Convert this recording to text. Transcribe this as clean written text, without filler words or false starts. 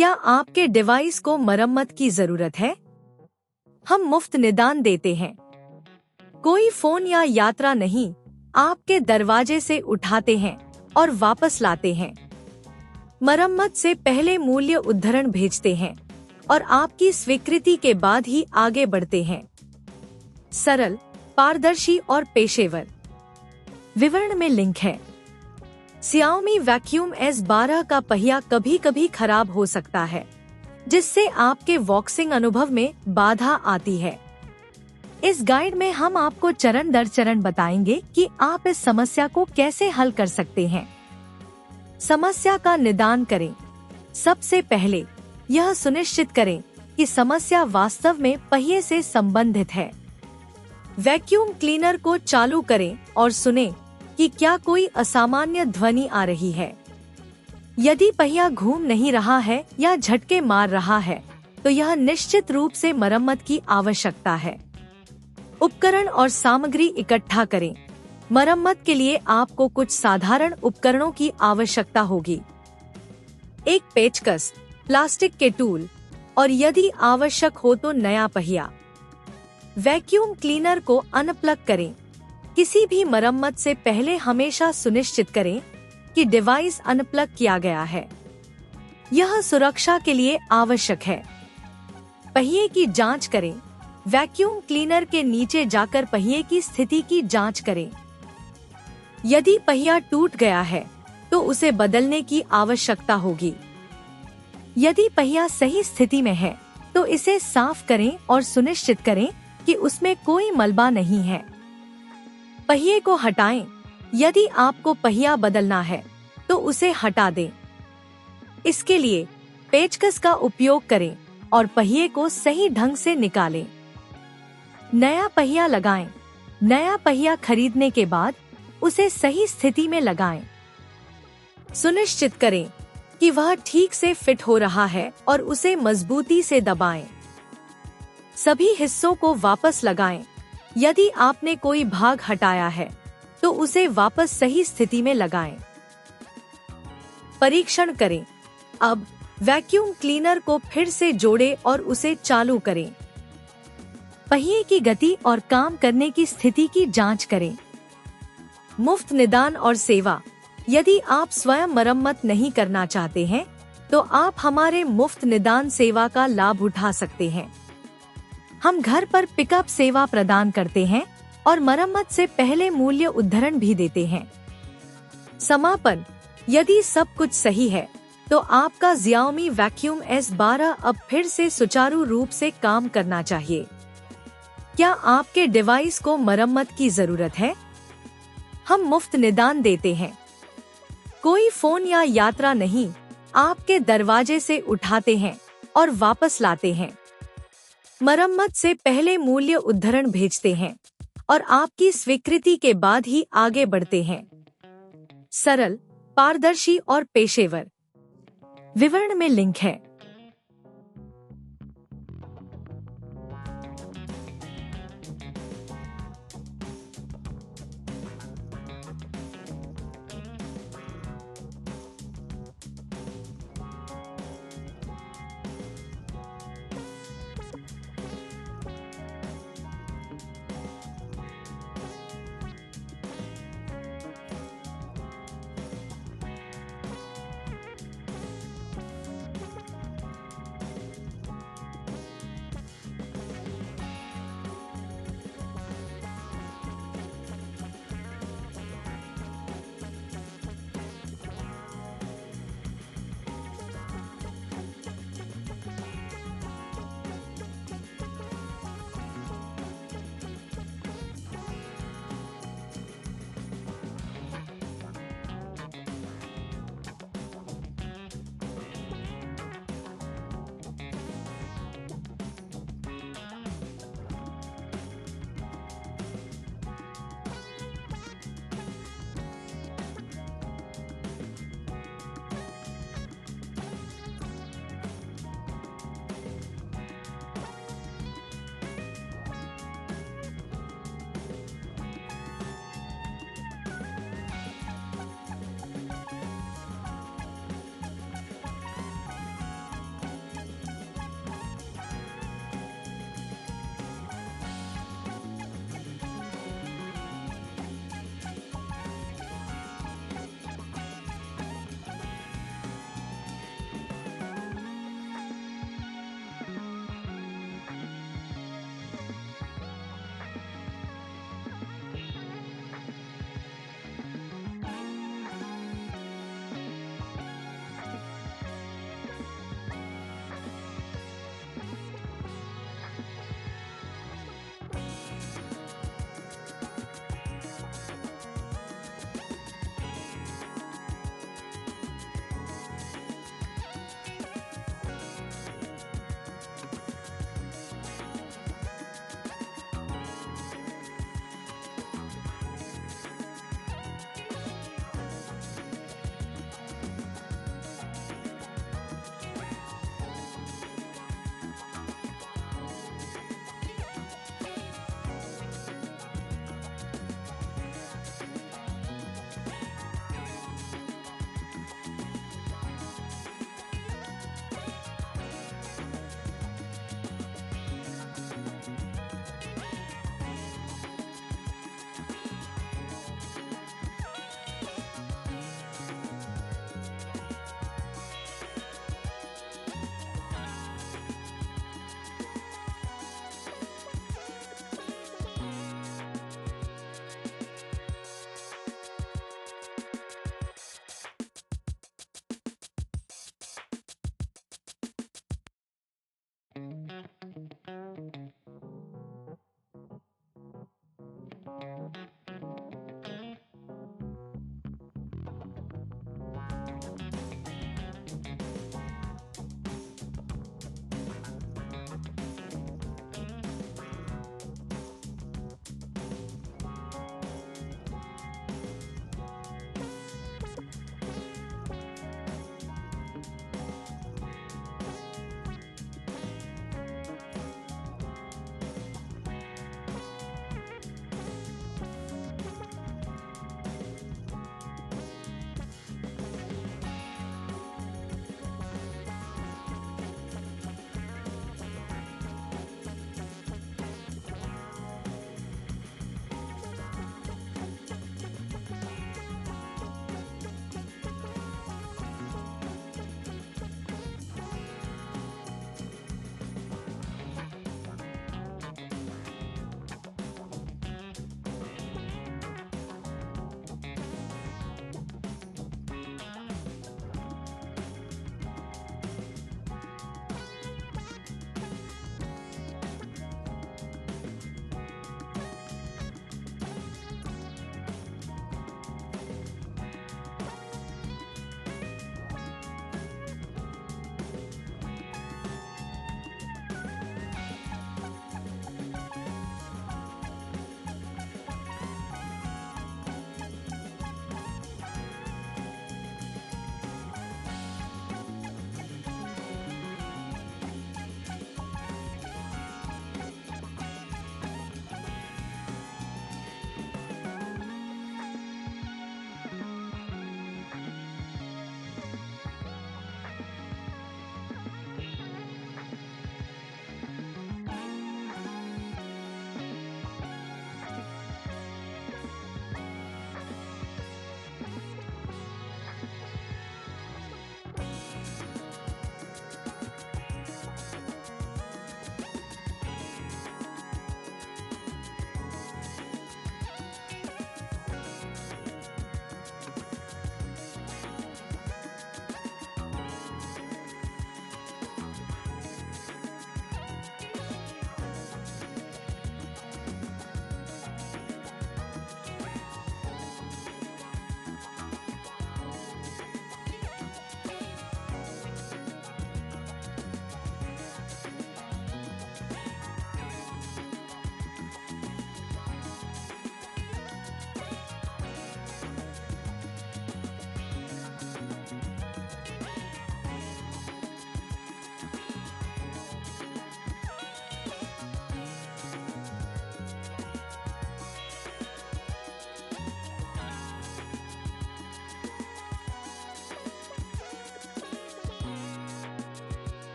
क्या आपके डिवाइस को मरम्मत की जरूरत है? हम मुफ्त निदान देते हैं। कोई फोन या यात्रा नहीं, आपके दरवाजे से उठाते हैं और वापस लाते हैं। मरम्मत से पहले मूल्य उद्धरण भेजते हैं और आपकी स्वीकृति के बाद ही आगे बढ़ते हैं। सरल, पारदर्शी और पेशेवर। विवरण में लिंक है। Xiaomi Vacuum S12 का पहिया कभी कभी खराब हो सकता है, जिससे आपके वॉक्सिंग अनुभव में बाधा आती है। इस गाइड में हम आपको चरण दर चरण बताएंगे कि आप इस समस्या को कैसे हल कर सकते हैं। समस्या का निदान करें। सबसे पहले यह सुनिश्चित करें कि समस्या वास्तव में पहिए से संबंधित है। वैक्यूम क्लीनर को चालू करें और सुनें कि क्या कोई असामान्य ध्वनि आ रही है। यदि पहिया घूम नहीं रहा है या झटके मार रहा है, तो यह निश्चित रूप से मरम्मत की आवश्यकता है। उपकरण और सामग्री इकट्ठा करें। मरम्मत के लिए आपको कुछ साधारण उपकरणों की आवश्यकता होगी। एक पेचकस, प्लास्टिक के टूल और यदि आवश्यक हो तो नया पहिया। वैक्यूम क्लीनर को अनप्लग करें। किसी भी मरम्मत से पहले हमेशा सुनिश्चित करें कि डिवाइस अनप्लग किया गया है। यह सुरक्षा के लिए आवश्यक है। पहिए की जांच करें। वैक्यूम क्लीनर के नीचे जाकर पहिए की स्थिति की जांच करें। यदि पहिया टूट गया है, तो उसे बदलने की आवश्यकता होगी। यदि पहिया सही स्थिति में है, तो इसे साफ करें और सुनिश्चित करें कि उसमें कोई मलबा नहीं है। पहिए को हटाएं। यदि आपको पहिया बदलना है, तो उसे हटा दें। इसके लिए पेचकस का उपयोग करें और पहिए को सही ढंग से निकालें। नया पहिया लगाएं। नया पहिया खरीदने के बाद उसे सही स्थिति में लगाएं। सुनिश्चित करें कि वह ठीक से फिट हो रहा है और उसे मजबूती से दबाएं। सभी हिस्सों को वापस लगाएं। यदि आपने कोई भाग हटाया है, तो उसे वापस सही स्थिति में लगाएं। परीक्षण करें। अब वैक्यूम क्लीनर को फिर से जोड़ें और उसे चालू करें। पहिए की गति और काम करने की स्थिति की जांच करें। मुफ्त निदान और सेवा। यदि आप स्वयं मरम्मत नहीं करना चाहते हैं, तो आप हमारे मुफ्त निदान सेवा का लाभ उठा सकते हैं। हम घर पर पिकअप सेवा प्रदान करते हैं और मरम्मत से पहले मूल्य उद्धरण भी देते हैं। समापन। यदि सब कुछ सही है, तो आपका Xiaomi Vacuum S12 अब फिर से सुचारू रूप से काम करना चाहिए। क्या आपके डिवाइस को मरम्मत की जरूरत है? हम मुफ्त निदान देते हैं। कोई फोन या यात्रा नहीं, आपके दरवाजे से उठाते हैं और वापस लाते हैं। मरम्मत से पहले मूल्य उद्धरण भेजते हैं और आपकी स्वीकृति के बाद ही आगे बढ़ते हैं। सरल, पारदर्शी और पेशेवर। विवरण में लिंक है।